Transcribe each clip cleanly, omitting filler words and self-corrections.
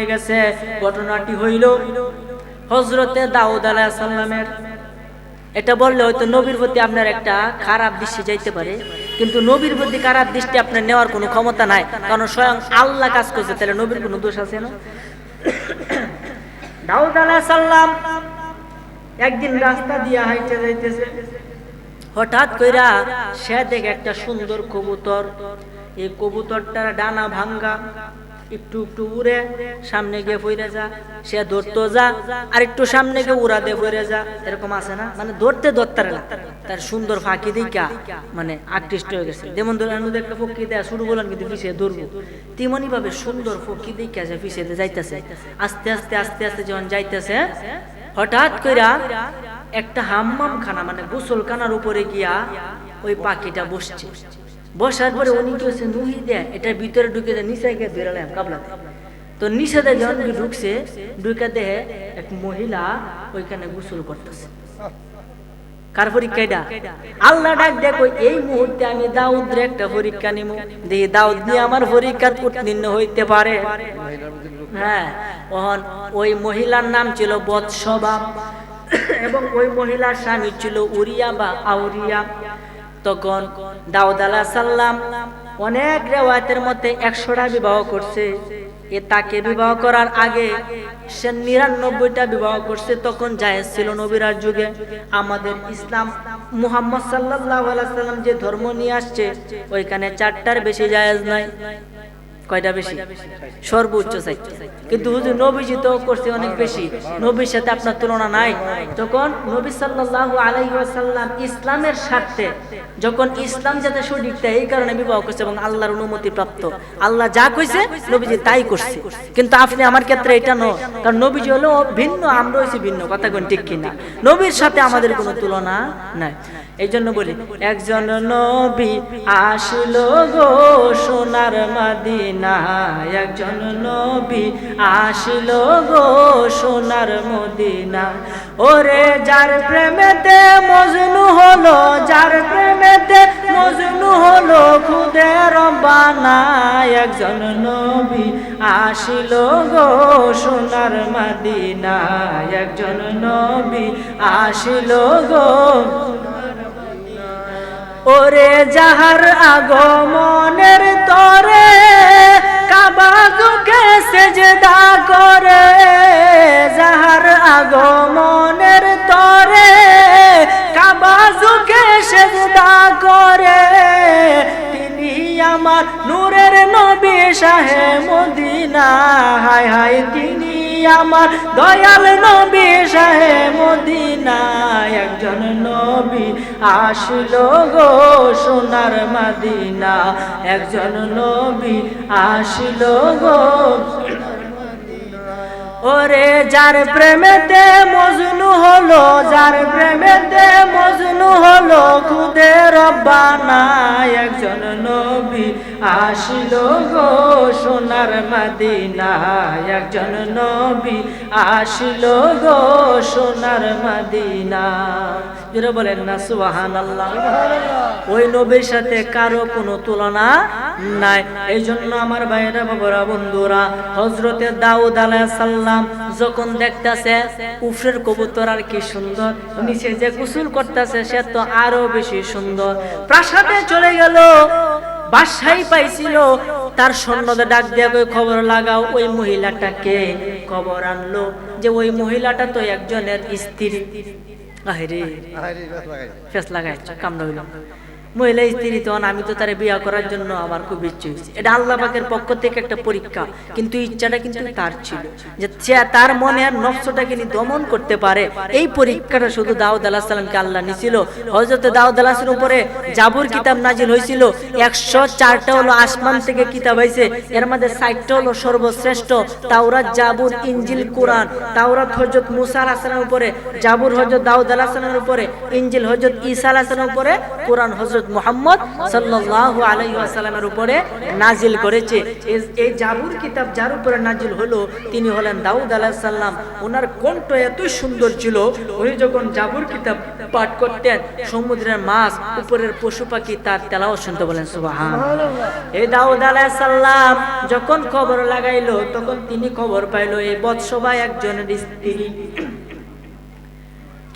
শুনে গেছে। ঘটনাটি হইল হযরতে দাউদ আলাইহিস সালামের। এটা বললে হয়তো নবীর প্রতি আপনার একটা খারাপ দৃষ্টি যাইতে পারে, কিন্তু নবীর প্রতি খারাপ দৃষ্টি আপনার নেওয়ার কোনো ক্ষমতা নাই, কারণ স্বয়ং আল্লাহ কাজ করছে, তাহলে নবীর কোনো দোষ আছে না? দাউদ আলাইহিস সালাম একদিন রাস্তা দিয়ে হাইটে যাইতেছে, হঠাৎ কইরা সে দেখে একটা সুন্দর কবুতর। এই কবুতরটার ডানা ভাঙ্গা, একটু একটু উড়ে সামনে গিয়ে ফিরে যা, সে ধরতো যা, আর একটু সামনে গিয়ে উড়া দিয়ে ফিরে যা, এরকম আছে না? মানে ধরতে ধরতে না, তার সুন্দর ফাঁকি দেখা মানে আকৃষ্ট হয়ে গেছে। যেমন ধরেন একটা ফকি দেয়া শুরু করলেন, কিন্তু পিছিয়ে ধরবো, তেমনি ভাবে সুন্দর ফকি দেখা সে পিছিয়ে যাইতেছে। আস্তে আস্তে আস্তে আস্তে যখন যাইতেছে, হঠাৎ কইরা একটা হাম্মাম খানা মানে গোসলখানার উপরে গিয়া ওই পাখিটা বসছে। বসার পরে উনি কি হচ্ছে, নুহি দেয় এটার ভিতরে ঢুকে যায়, নিচে গিয়ে বেরোলাম কাবলাতে। তো নিচে দেয় যখন ঢুকছে, ঢুকে দেহে এক মহিলা ওইখানে গোসল করতেছে। কার পরীক্ষা এটা? আল্লাহ ডাক দেখো, এই মুহূর্তে আমি দাউদের একটা পরীক্ষা নিব, দেখি দাউদ নিয়ে আমার পরীক্ষা উত্তীর্ণ হইতে পারে। হ্যাঁ, ওই মহিলার নাম ছিল বৎসবা, এবং ওই মহিলার স্বামী ছিল উরিয়া বা আউরিয়া। তখন দাউদ আলাইহিস সালাম অনেক রিওয়ায়াতের মধ্যে 100টা বিবাহ করছে। তাকে বিবাহ করার আগে সে 99টা বিবাহ করছে। তখন জায়েজ ছিল নবীর যুগে। আমাদের ইসলাম মুহাম্মদ সাল্লাল্লাহু আলাইহি সাল্লাম যে ধর্ম নিয়ে আসছে, ওইখানে 4টার বেশি জায়েজ নাই। কয়টা বেশি? সর্বোচ্চ 4টা। কিন্তু হুজুর নবীজি তো করছে অনেক বেশি, নবীর সাথে আপনার তুলনা নাই। তখন নবী সাল্লাল্লাহু আলাইহি ওয়াসাল্লাম ইসলামের স্বার্থে, যখন ইসলাম যাতে সঠিক দেয় এই কারণে বিবাহ করছে, এবং আল্লাহর অনুমতি প্রাপ্ত। আল্লাহ যা কইছে নবীজি তাই করছে। কিন্তু আপনি আমার ক্ষেত্রে এটা নয়, কারণ নবীজি হলো ভিন্ন, আমরা হইছি ভিন্ন। কথা কোন ঠিক কিনা? নবীর সাথে আমাদের কোনো তুলনা নাই। এই জন্য বলি, একজন নবী আসলো গো সোনার মদিনা, একজন নবী আসলো গো সোনার মদিনা। ওরে যার প্রেমেতে মজনু হলো, যার প্রেমেতে মজনু হলো খুদে রব্বানা, একজন নবী আসলো গো সোনার মদিনা, একজন নবী আসলো গো। ওরে যাহার আগমনের তরে কাবা দুকে সেজদা করে, যাহার আগমনের তরে কাবা দুকে সেজদা করে, তিনি আমার নূরের নবী শাহে মদিনা। হায় হায়, তিনি আমার দয়াল নবী শাহে মদিনা, একজন নবী আসলো গো সোনার মদিনা, একজন নবী আসলো গো। ওরে যার প্রেমেতে মজনু হলো, যার প্রেমেতে মজনু হলো খুদে রব্বানা, একজন নবী আসলো গো সোনার মদিনা, একজন নবী আসলো গো সোনার মদিনা। যারা বলেন না সুবহানাল্লাহ। ওই নবীর সাথে কারো কোনো তুলনা নাই। এই জন্য আমার ভাইরা, বাবারা, বন্ধুরা, হযরতে দাউদ আলাইহিস সালাম যখন দেখতেছে উপরের কবুতর আর কি সুন্দর, নিচে যে গোসল করতেছে সে তো আরো বেশি সুন্দর, প্রাসাদে চলে গেল। বাদশাহী পাইছিল, তার সৈন্যদের ডাক দিয়ে খবর লাগাও ওই মহিলাটাকে। খবর আনলো যে ওই মহিলাটা তো একজনের স্ত্রী। আরে ফেস লাগাইছ, কামড়া হইল। মহিলা স্ত্রী, তখন আমি তো তারে বিয়ে করার জন্য আমার খুব ইচ্ছে হয়েছে। এটা আল্লাহ পাকের পক্ষ থেকে একটা পরীক্ষা, কিন্তু ইচ্ছাটা কিন্তু তার ছিল যে তার মনে আর নফসটাকে দমন করতে পারে। এই পরীক্ষাটা শুধু দাউদ আলাইহিস সালামকে আল্লাহ নিছিল। হযরত দাউদ আলাইহিস সালামের উপরে জাবুর কিতাব নাজিল হয়েছিল। 104টা হলো আসমান থেকে কিতাব হয়েছে, এর মধ্যে 60টা হলো সর্বশ্রেষ্ঠ, তাওরাত, জাবুর, ইনজিল, কোরআন। তাওরাত হযরত মুসা আলাইহিস সালামের উপরে, জাবুর হযরত দাউদ আলাইহিস সালামের উপরে, ইনজিল হযরত ঈসা আলাইহিস সালামের উপরে, কোরআন হযরত মুহাম্মদ সাল্লাল্লাহু আলাইহি ওয়াসাল্লামের উপরে নাজিল করেছে। এই জাবুর কিতাব যার উপরে নাজিল হলো তিনি হলেন দাউদ আলাইহিস সালাম। ওনার কণ্ঠ এত সুন্দর ছিল, উনি যখন জাবুর কিতাব পাঠ করতেন সমুদ্রের মাছ, উপরের পশু পাখি তার তেলাওয়াত শুনতে। বলেন সুবহানাল্লাহ। এই দাউদ আলাইহিস সালাম যখন খবর লাগাইলো তখন তিনি খবর পাইলো এই বৎসবা একজনের স্ত্রী।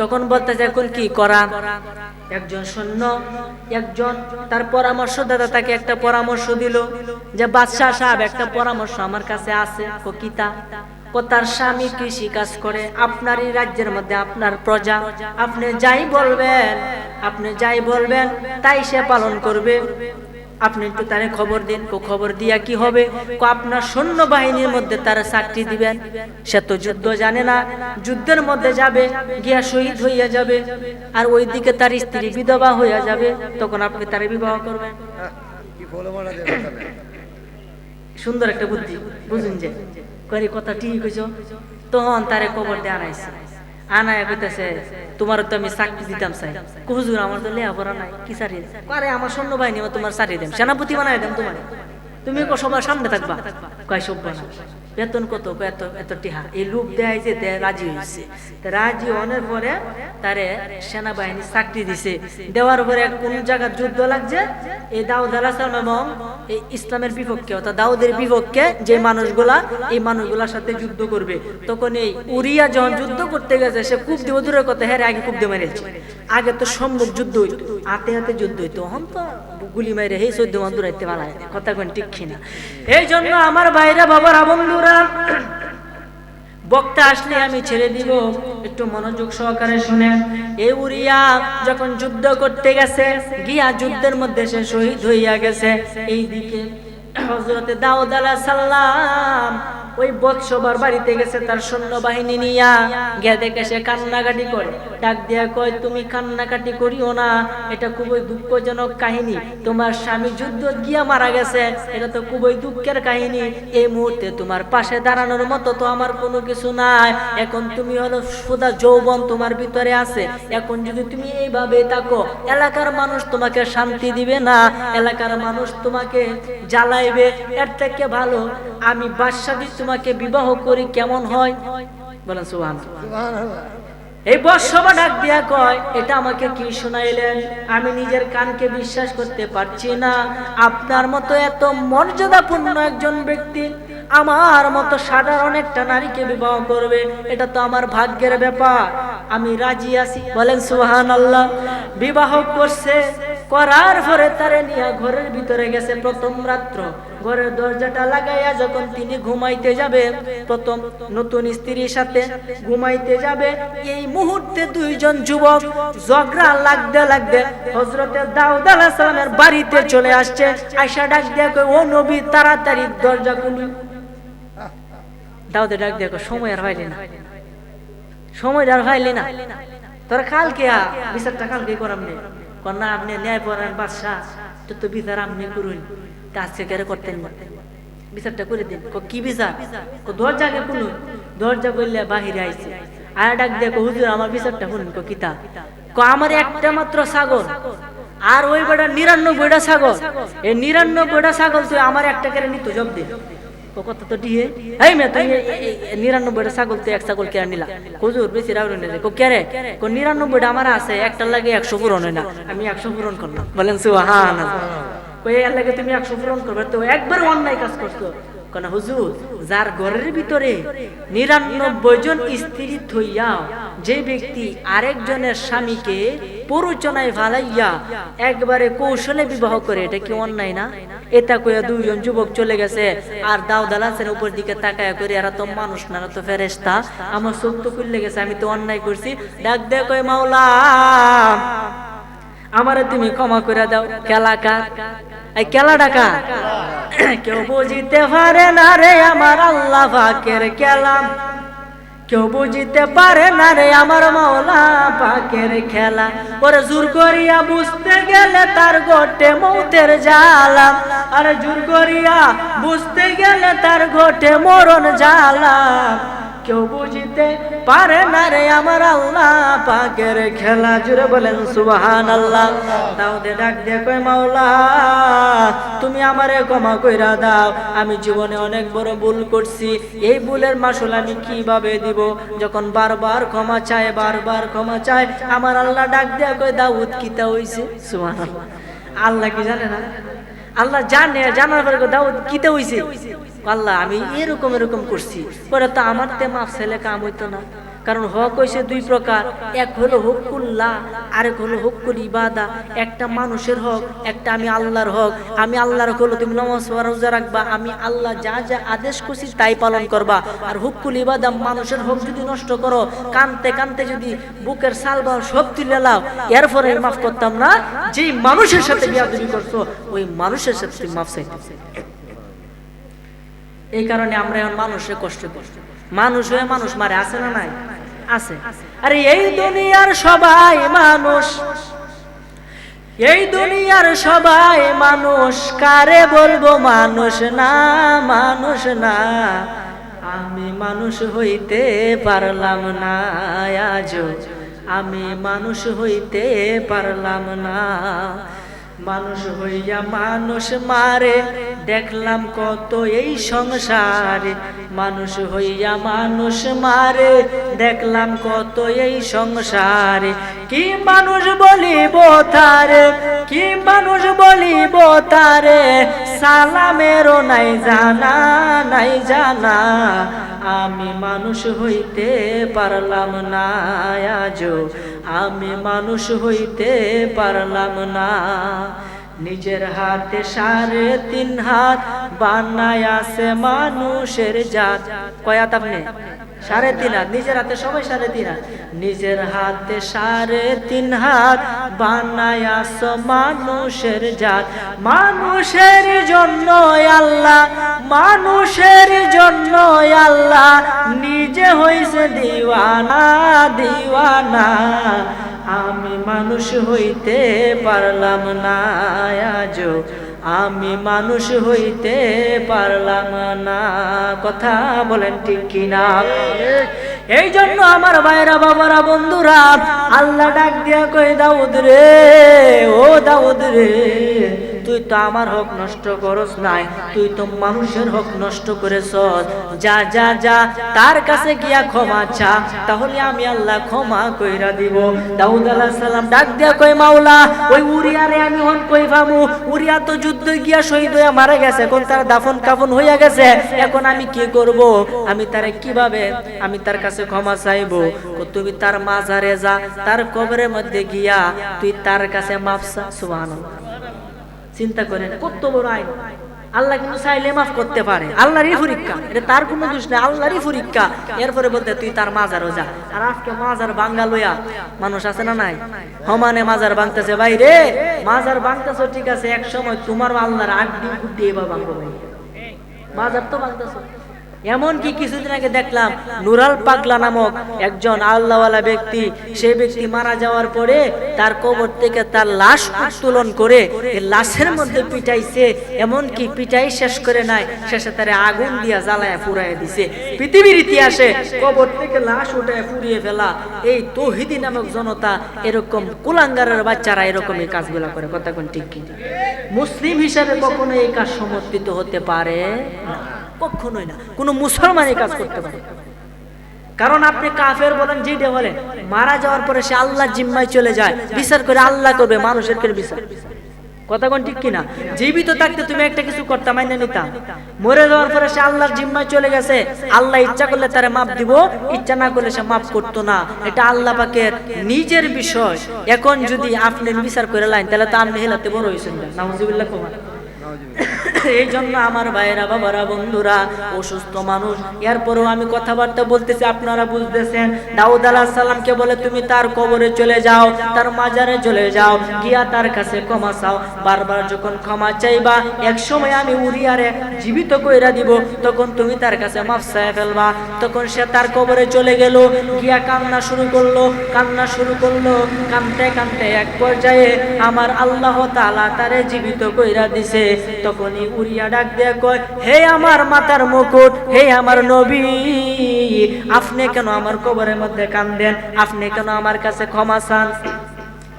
তখন বলতেছে এখন কি করা? একজন সৈন্য, একজন তার পরামর্শদাতা তাকে একটা পরামর্শ দিল যে বাদশাহ সাহেব একটা পরামর্শ আমার কাছে আছে। কিতা? তার স্বামী কৃষি কাজ করে, আপনারই রাজ্যের মধ্যে আপনার প্রজা, আপনি যাই বলবেন তাই সে পালন করবে, আপনি একটু তারে খবর দিন। খবর দিয়া কি হবে? আপনার সৈন্য বাহিনীর মধ্যে তারা চাকরি দিবেন। সে তো যুদ্ধ জানে না, যুদ্ধের মধ্যে যাবে গিয়া শহীদ হইয়া যাবে, আর ওইদিকে তার স্ত্রী বিধবা হইয়া যাবে, তখন আপনি তারে বিবাহ করবেন। সুন্দর একটা বুদ্ধি, বুঝুন যে করি কথা ঠিক হইছ। তখন তারে খবর দিয়ে আনাইছে, আনায় কইতেছে তোমার তো আমি চাকরি দিতাম চাই। হুজুর আমার তো লেখাপড়া নাই, কি চাকরি? আরে আমার সৈন্য বাহিনী তোমার চাকরি দেন, সেনাপতি বানাই দেন তোমার, তুমি সবার সামনে থাকবা। কয় সব বানা, বেতন কত? এত টিহা। এই লোক দেয় যে রাজি হয়েছে। রাজি হওয়ার পরে তারে সেনাবাহিনী চাকরি দিছে। দেওয়ার পরে কোন জায়গার যুদ্ধ লাগছে, এই দাউদ আলাইহিস সালাম এবং এই ইসলামের বিপক্ষে অর্থাৎ দাউদের বিপক্ষে যে মানুষগুলা, এই মানুষগুলার সাথে যুদ্ধ করবে। তখন এই উরিয়া যখন যুদ্ধ করতে গেছে, সে কূপ দিয়ে দূরের কথা, হ্যাঁ আগে কূপ দিয়ে মেরেছে। আগে তো সম্মুখ যুদ্ধ হইতো, হাতে হাতে যুদ্ধ হইতো, এখন তো গুলি মাইরে হে 14 মান দূরাইতে পালায়। কথা কোন ঠিক কিনা? এই জন্য আমার বাইরে বাবারা, বন্ধুরা, বক্তা আসলে আমি ছেড়ে দিব, একটু মনোযোগ সহকারে শুনেন। এই উরিয়া যখন যুদ্ধ করতে গেছে, গিয়া যুদ্ধের মধ্যে সে শহীদ হইয়া গেছে। এইদিকে হযরতে দাউদ আলাইহিস সালাম ওই বৎসবার বাড়িতে গেছে তার সৈন্যবাহিনী নিয়া। গিয়ে দেখে সে কান্নাকাটি করে, ডাক দিয়া কয় তুমি কান্নাকাটি করিও না, এটা খুবই দুঃখজনক কাহিনী। তোমার স্বামী যুদ্ধ গিয়া মারা গেছে, এটা তো খুবই দুঃখের কাহিনী। এই মুহূর্তে তোমার পাশে দাঁড়ানোর মতো তো আমার কোনো কিছু নাই। এখন তুমি হলো সুদা যৌবন তোমার ভিতরে আছে, এখন যদি তুমি এইভাবে থাকো, এলাকার মানুষ তোমাকে শান্তি দিবে না, এলাকার মানুষ তোমাকে জ্বালাইবে। এর থেকে ভালো আমি বাদশাহ তোমাকে বিবাহ করি, কেমন হয়? বলেন সুবহানাল্লাহ। এই বৎসবা ডাক দিয়া কয় এটা আমাকে কি শুনাইলেন? আমি নিজের কানকে বিশ্বাস করতে পারছি না। আপনার মতো এত মর্যাদাপূর্ণ একজন ব্যক্তি আমার মতো সাধারণ একটা নারীকে বিবাহ করবে, এটা তো আমার ভাগ্যের ব্যাপার, আমি রাজি আছি। বলেন সুবহানাল্লাহ। বিবাহ করছে, করার পরে তারে নিয়ে ঘরের ভিতরে গেছে। প্রথম রাত্র ঘরের দরজাটা লাগাইয়া যখন তিনি ঘুমাইতে যাবে, প্রথম নতুন স্ত্রীর সাথে ঘুমাইতে যাবে, এই মুহূর্তে দুইজন যুবক ঝগড়া লাগতে হযরতে দাউদ আলাইহিস সালামের বাড়িতে চলে আসছে। আয়েশা ডাক দিয়া কয় ও নবী তাড়াতাড়ি দরজা খুলুন। দাউদে ডাক দিয়া কয় সময় আর হইলে না, তোর কালকে বিচারটা কালকে করাম নে। না আপনি ন্যায় পরায়ণ বাদশাহ, তো বিচার আপনি করুন, আজকে কেন করতেন না, বিচারটা করে দিন। কি বিচার? দরজা আগে খুলুন। দরজা করলে বাহিরে আইছে, আর ডাক দিয়ে হুজুর আমার বিচারটা শুনুন। কিতা? আমার একটা মাত্র ছাগল, আর ওই বেটা 99টা ছাগল। এই 99টা ছাগল তুই আমার একটা করে নিত জব দে। কত তো দিয়ে এই মে তুই 99টা ছাগল তুই এক ছাগল কেন নিলা? হুজুর বেশি রাউরে নেই। কে রে? 99টা আমার আছে, একটা লাগে 100 পূরণ হয় না, আমি 100 পূরণ করলাম। বলেন সুবহানাল্লাহ। এর লাগে তুমি 100 পূরণ করবে, তো একবার অন্যায় কাজ করছো। কেন হুজুর, যার ঘরের ভিতরে 99 জন স্ত্রী থইয়া যে ব্যক্তি আরেকজনের স্বামীকে প্ররোচনায় ফালাইয়া একবারে কৌশলে বিবাহ করে, এটা কি অন্যায় না? এটা কইয়া দুইজন যুবক চলে গেছে। আর দাউদ আলাইহিস উপর দিকে তাকায়া করে, এরা তো মানুষ না, এরা তো ফেরেশতা, আমার চোখ তো খুলে গেছে, আমি তো অন্যায় করছি। ডাক দে কয় মাওলা আমারে তুমি ক্ষমা করে দাও। কেলাকার এই কেলা ডাকা কেউ বুঝিতে পারে না রে আমার আল্লাহ পাকের খেলা, কেউ বুঝিতে পারে না রে আমার মাওলা পাকের খেলা। ওরে জোর করিয়া বুঝতে গেলে তার ঘটে মৌতের জ্বালা, আরে জোর করিয়া বুঝতে গেলে তার ঘটে মরণ জ্বালা। কেউ বুঝিতে পারে না রে আমার আল্লাহ পাকের খেলা। জুড়ে বলেন সুবহানাল্লাহ। দাউদে ডাক দিয়ে কয় মাওলা তুমি আমারে ক্ষমা কইরা দাও, আমি জীবনে অনেক বড় ভুল করছি, এই ভুলের মাসুল আমি কিভাবে দিব? যখন বারবার ক্ষমা চায়, বারবার ক্ষমা চায়, আমার আল্লাহ ডাক দিয়া কয় দাউদ কিতা হইছে? সুবহানাল্লাহ। আল্লাহ কি জানে না? আল্লাহ জানে, জানার পরে দাউদ কিতা হইছে? আল্লাহ আমি এরকম এরকম করছি, পরে তো আমার তে মাফ ছেলে কাম হইতো না। কারণ হক হইছে দুই প্রকার, এক হলো হকুল্লাহ, আরেক হলো হকুল ইবাদা। একটা মানুষের হক, একটা আমি আল্লাহর হক। আমি আল্লাহর হক হলো তুমি নামাজ রোজা রাখবা, আমি আল্লাহ যা যা আদেশ করছি তাই পালন করবা। আর হকুল ইবাদা মানুষের হক যদি নষ্ট করো, কানতে কানতে যদি বুকের সালবা সব তুলে লাও, এরপরে মাফ করতাম না। যেই মানুষের সাথে বিয়াদবি করছো ওই মানুষের সাথে তুমি মাফ চাইতে। এই কারণে আমরা এখন মানুষের কষ্ট করি, মানুষ হয়ে মানুষ মারে, আছে না নাই? আছে। আরে এই দুনিয়ার সবাই মানুষ, এই দুনিয়ার সবাই মানুষ, কারে বলবো মানুষ না, মানুষ না। আমি মানুষ হইতে পারলাম না আজও, আমি মানুষ হইতে পারলাম না। মানুষ হইয়া মানুষ মারে দেখলাম কত এই সংসারে, মানুষ হইয়া মানুষ মারে দেখলাম কত এই সংসারে। কি মানুষ বলিব তারে, কি মানুষ বলিব তারে, সালামেরও নাই জানা, নাই জানা। আমি মানুষ হইতে পারলাম না আজও, আমি মানুষ হইতে পারলাম না। নিজের হাতে 3.5 হাত বানায় আছে মানুষের জাত। কয়াত আপনি? 3.5 হাত। নিজের হাতে সবাই 3.5 হাত। নিজের হাতে 3.5 হাত বানায় আছে মানুষের জাত। মানুষের জন্য আল্লাহ, মানুষের জন্য আল্লাহ নিজে হইছে দিওয়ানা, দিওয়ানা। আমি মানুষ হইতে পারলাম না আজও, আমি মানুষ হইতে পারলাম না। কথা বলেন ঠিক কিনা? এই জন্য আমার ভাইরা বাবারা বন্ধুরা, আল্লাহ ডাক দিয়া কই দাউদ রে, ও দাউদ রে, তুই তো আমার হক নষ্ট করস নাই, তুই তো মানুষের হক নষ্ট করেছস। যা যা যা তার কাছে গিয়া ক্ষমা চা, তাহলে আমি আল্লাহ ক্ষমা কইরা দিব। দাউদ আলাইহিস সালাম ডাক দিয়া কই মাওলা ওই উরিয়ারে আমি হন কই পামু? উরিয়া তো যুদ্ধে গিয়া শহীদ হইয়া মারা গেছে, এখন তার দাফন কাফন হইয়া গেছে, এখন আমি কি করব? আমি তারে কিভাবে আমি তার কাছে ক্ষমা চাইবো? তুমি তার মাজারে যা, তার কবরের মধ্যে গিয়া তুই তার কাছে মাফ চা। সুবহানাল্লাহ। চিন্তা করেন কত বড় আইন। আল্লাহ কিন্তু চাইলে মাফ করতে পারে, আল্লাহরই পরীক্ষা, এটা তার কোনো দোষ নেই, আল্লাহরই পরীক্ষা। এরপরে বলতে তুই তার মাজারও যা। আর আজকে মাজার ভাঙ্গা লইয়া মানুষ আছে না নাই? সমানে মাজার ভাঙতেছে। ভাই রে, মাজার ভাঙতেছ ঠিক আছে, এক সময় তোমার আল্লাহর আড্ডি গুড্ডি এবার ভাঙবো ভাই, মাজার তো ভাঙতেছ। এমনকি কিছুদিন আগে দেখলাম নুরাল পাগলা নামক একজন আল্লাহওয়ালা ব্যক্তি, সেই ব্যক্তি মারা যাওয়ার পরে তার কবর থেকে তার লাশ উত্তোলন করে লাশের মধ্যে পিটাইছে। এমনকি পিটাই শেষ করে নাই, শেষে তারে আগুন দিয়া জ্বালায় পুড়াইয়া দিছে। পৃথিবীর ইতিহাসে কবর থেকে লাশ উঠায় পুড়িয়ে ফেলা এই তৌহিদি নামক জনতা, এরকম কুলাঙ্গারের বাচ্চারা এরকমই কাজগুলা করে। কথা কোন ঠিক কি? মুসলিম হিসাবে কখনো এই কাজ সমর্থিত হতে পারে না, কখনোই না। কোন মুসলমান এই কাজ করতে পারে? কারণ আপনি কাফের বলেন যেটা বলেন, মারা যাওয়ার পরে সে আল্লাহর জিম্মায় চলে যায়, বিচার করে আল্লাহ করবে, মানুষের করে বিচার। কথা কোন ঠিক কিনা? জীবিত থাকতে তুমি একটা কিছু করতে মাইনে নিতাম, মরে যাওয়ার পরে সে আল্লাহর জিম্মায় চলে গেছে, আল্লাহ ইচ্ছা করলে তারে মাফ দিব, ইচ্ছা না করলে সে মাফ করতো না। এটা আল্লাহ পাকের নিজের বিষয়। এখন যদি আপনি বিচার করে লাইন, তাহলে তো আপনি হেলাতে বড় হয়েছেন। নাউজুবিল্লাহ। এই জন্য আমার ভাইরা বাবারা বন্ধুরা, অসুস্থ মানুষ, এরপরেও আমি কথাবার্তা বলতেছি, আপনারা বুঝতেছেন। দাউদ আলাইহিস সালামকে বলে তুমি তার কবরে চলে যাও, তার মাজারে চলে যাও, গিয়া তার কাছে ক্ষমা চাও। বারবার যখন ক্ষমা চাইবা, এক সময় আমি উরিয়ারে জীবিত কইরা দিব, তখন তুমি তার কাছে মাফ চাইয়া ফেলবা। তখন সে তার কবরে চলে গেল, গিয়া কান্না শুরু করলো, কান্না শুরু করলো, কাঁদতে কাঁদতে এক পর্যায়ে আমার আল্লাহ তাআলা তারে জীবিত কইরা দিছে। তখনই উরিয়া ডাক দিয়ে কয়, হে আমার মাথার মুকুট, হে আমার নবী, আপনি কেন আমার কবরের মধ্যে কান্দেন? আপনি কেন আমার কাছে ক্ষমা চান?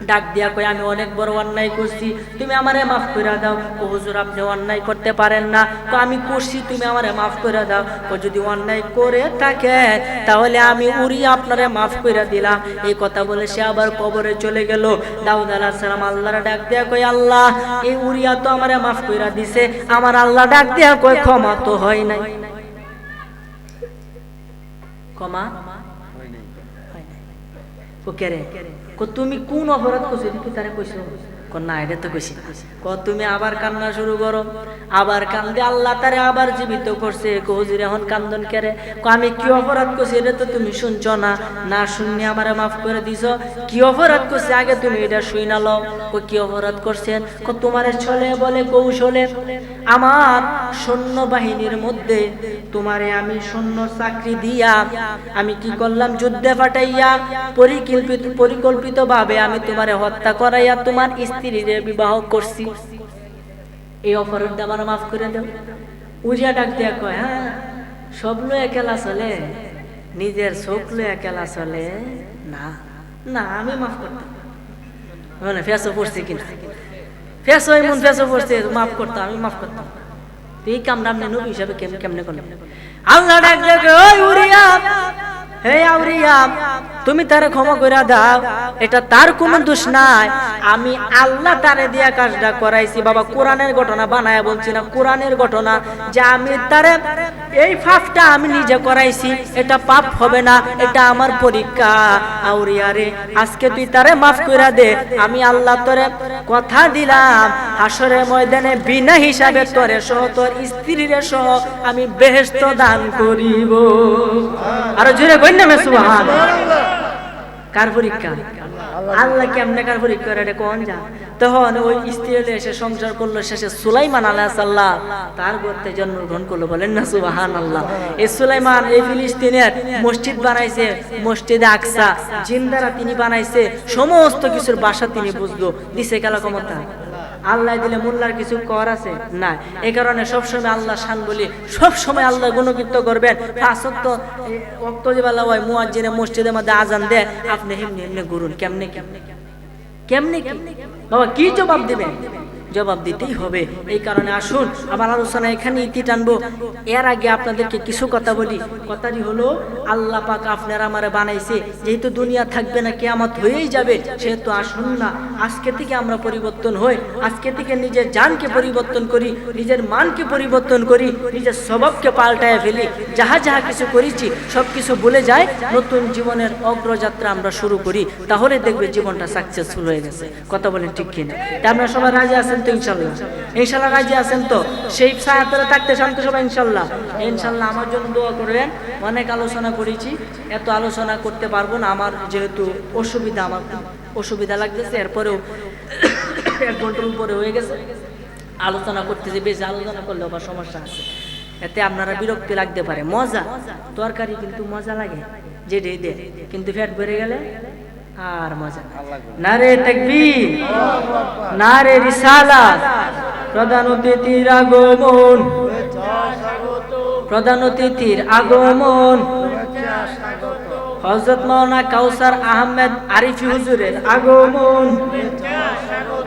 ডাক দিয়া কই আমি অনেক বড় অন্যায় করছি, তুমি আমারে মাফ করে দাও। ও হুজুর আপনি অন্যায় করতে পারেন না। তো আমি করছি, তুমি আমারে মাফ করে দাও। ও যদি অন্যায় করে থাকে তাহলে আমি উড়িয়ে আপনারে মাফ করে দিলাম। এই কথা বলে সে আবার কবরে চলে গেল। দাউদ আলাইহিস সালাম আল্লাহর ডাক দিয়া কই আল্লাহ এই উড়িয়া তো আমারে মাফ করে দিছে, আমার আল্লাহ ডাক দিয়া কই ক্ষমা তো হয় নাই। ক্ষমা হয় নাই। ও কে রে? তুমি কোন অপরাধ করছো? কি তারে কইছো? না এটা তো কইছি। তুমি আবার কান্না শুরু করো, আবার কান্দে। আল্লাহ তারে আবার জীবিত করছে। হুজুর এখন কান্দন কেরে? আমি কি অপরাধ করছি এটা তো তুমি শুনছো না? না শুনি আমারে মাফ করে দিছো। কি অপরাধ করছে আগে তুমি এটা শুইনা লও। কি অপরাধ করছেন? তোমারে ছলে বলে কৌশলে আমার সৈন্য বাহিনীর মধ্যে তোমারে আমি সৈন্য চাকরি দিয়া আমি কি করলাম? যুদ্ধে পাঠাইয়া পরিকল্পিত ভাবে আমি তোমারে হত্যা করাইয়া তোমার স্ত্রীরে বিবাহ করছি। এই অপরাধ আমার মাফ করে দাও। উজিয়া ডাক দিয়া কয় হ্যাঁ সব লয়ে খেলা চলে, নিজের চোখ লয়ে খেলা চলে না। না আমি মাফ করতাম। ফেসো পড়ছি কিনা? ফেসো এমন ফেসো পড়ছে মাফ করতাম, আমি মাফ করতাম। এই কামটা আপনি নবী হিসাবে কেমনে করলেন? আল্লাহ ডাক দিয়া কয় ওই উরিয়া, হে আউরিয়া তুমি তারে ক্ষমা করে দাও, এটা তার কোনো দোষ নাই। আমি আল্লাহ তারে দিয়া কাজটা করাইছি। বাবা কোরআনের ঘটনা বানায়া বলছি না, কোরআনের ঘটনা যে আমি তারে এই পাপটা আমি নিজে করাইছি, এটা পাপ হবে না, এটা আমার পরীক্ষা। আউরিয়া রে আজকে তুই তারে মাফ করে দে, আমি আল্লাহ তোরে কথা দিলাম হাসরের ময়দানে বিনা হিসাবে তোরে সহ তোর স্ত্রীরে সহ আমি বেহেশত দান করিব। আর জোরে কইনা মে সুবহানাল্লাহ। কার পরীক্ষা? আল্লাহ কেমনে কার পরীক্ষা করে কোন যা। তখন ওই স্ত্রী এসে সংসার করলো, শেষে সুলাইমান আলাইহিস সালাম তার গোত্রে জন্মগ্রহণ করলো। বলেন না সুবহানাল্লাহ। এই সুলাইমান এই ফিলিস্তিনের মসজিদ বানাইছে, মসজিদে আকসা জিন্দারা তিনি বানাইছে, সমস্ত কিছুর বাসা তিনি বুঝলো, দিছে কালা ক্ষমতা। আল্লাহ দিলে মোল্লার কিছু কর আছে না। এই কারণে সবসময় আল্লাহ শান বলি, সবসময় আল্লাহ গুণকীর্তন করবেন। মুয়াজ্জিনে মসজিদের মধ্যে আজান দেয়, আপনি এমনি এমনি ঘুরুন। কেমনে কেমনে কেমনে কেমনে বাবা কি জবাব দিবেন? জবাব দিতেই হবে। এই কারণে আসুন আমার আলোচনা এখানে ইতি টানবো। এর আগে আপনাদেরকে কিছু কথা বলি। কথাটি হলো আল্লাহ পাক আপনারা আমারে বানাইছে, যেহেতু দুনিয়া থাকবে না, কিয়ামত হয়েই যাবে, সেহেতু আসুন না আজকে থেকে আমরা পরিবর্তন হই। আজকে থেকে নিজের জানকে পরিবর্তন করি, নিজের মানকে পরিবর্তন করি, নিজের স্বভাবকে পাল্টায় ফেলি। যাহা যাহা কিছু করেছি সব কিছু ভুলে যায়, নতুন জীবনের অগ্রযাত্রা আমরা শুরু করি, তাহলে দেখবে জীবনটা সাকসেসফুল হয়ে গেছে। কথা বলেন ঠিক কিনা? তা আপনারা সবাই রাজি আছেন তো? ইনশাল্লাহ ইনশাল্লাহ রাজি আছেন তো? সেই সাহায্যে থাকতে শান্ত সবাই ইনশাল্লাহ। ইনশাল্লাহ আমার জন্য দোয়া করবেন। অনেক আলোচনা করেছি, এত আলোচনা করতে পারবো না, আমার যেহেতু অসুবিধা, আমার অসুবিধা লাগতেছে। এরপরেও 1 ঘন্টার উপরে হয়ে গেছে আলোচনা করতেছি। বেশি আলোচনা করলে আবার সমস্যা আছে, এতে আপনারা বিরক্তি লাগতে পারে। মজা তরকারি কিন্তু মজা লাগে যেটা দে, কিন্তু পেট ভরে গেলে আর মজা। নারে তাকবীর, নারে রিসালাত। প্রধান অতিথির আগমন, প্রধান অতিথির আগমন, হযরত মাওলানা কাউসার আহমেদ আরিফি হুজুরের আগমন।